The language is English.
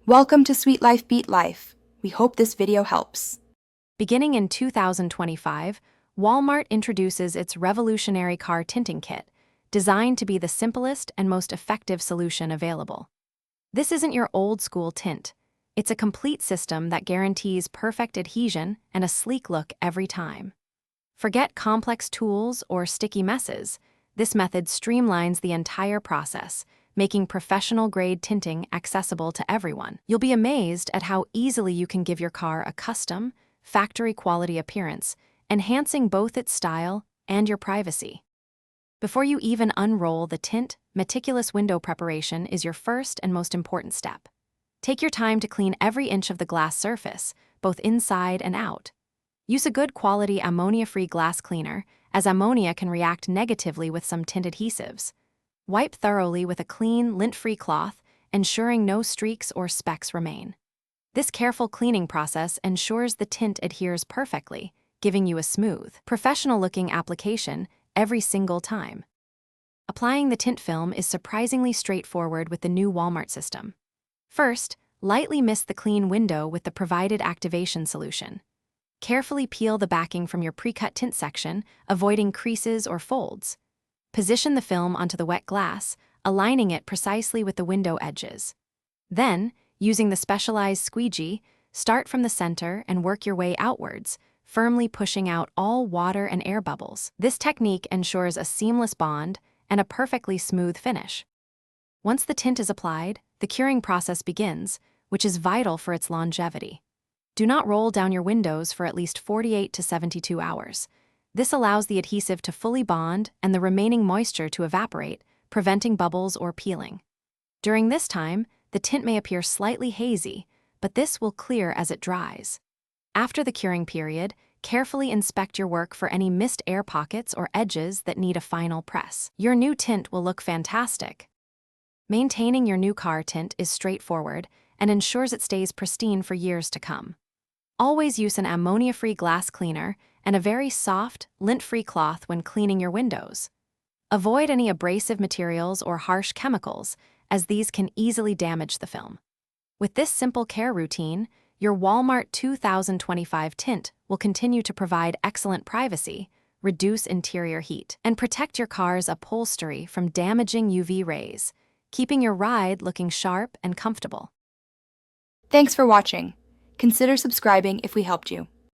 Welcome to Sweet Life Beat Life. We hope this video helps. Beginning in 2025, Walmart introduces its revolutionary car tinting kit, designed to be the simplest and most effective solution available. This isn't your old-school tint. It's a complete system that guarantees perfect adhesion and a sleek look every time. Forget complex tools or sticky messes. This method streamlines the entire process, making professional-grade tinting accessible to everyone. You'll be amazed at how easily you can give your car a custom, factory-quality appearance, enhancing both its style and your privacy. Before you even unroll the tint, meticulous window preparation is your first and most important step. Take your time to clean every inch of the glass surface, both inside and out. Use a good quality ammonia-free glass cleaner, as ammonia can react negatively with some tint adhesives. Wipe thoroughly with a clean, lint-free cloth, ensuring no streaks or specks remain. This careful cleaning process ensures the tint adheres perfectly, giving you a smooth, professional-looking application every single time. Applying the tint film is surprisingly straightforward with the new Walmart system. First, lightly mist the clean window with the provided activation solution. Carefully peel the backing from your pre-cut tint section, avoiding creases or folds. Position the film onto the wet glass, aligning it precisely with the window edges. Then, using the specialized squeegee, start from the center and work your way outwards, firmly pushing out all water and air bubbles. This technique ensures a seamless bond and a perfectly smooth finish. Once the tint is applied, the curing process begins, which is vital for its longevity. Do not roll down your windows for at least 48 to 72 hours. This allows the adhesive to fully bond and the remaining moisture to evaporate, preventing bubbles or peeling. During this time, the tint may appear slightly hazy, but this will clear as it dries. After the curing period, carefully inspect your work for any missed air pockets or edges that need a final press. Your new tint will look fantastic. Maintaining your new car tint is straightforward and ensures it stays pristine for years to come. Always use an ammonia-free glass cleaner and a very soft, lint-free cloth when cleaning your windows. Avoid any abrasive materials or harsh chemicals, as these can easily damage the film. With this simple care routine, your Walmart 2025 tint will continue to provide excellent privacy, reduce interior heat, and protect your car's upholstery from damaging UV rays, keeping your ride looking sharp and comfortable. Thanks for watching. Consider subscribing if we helped you.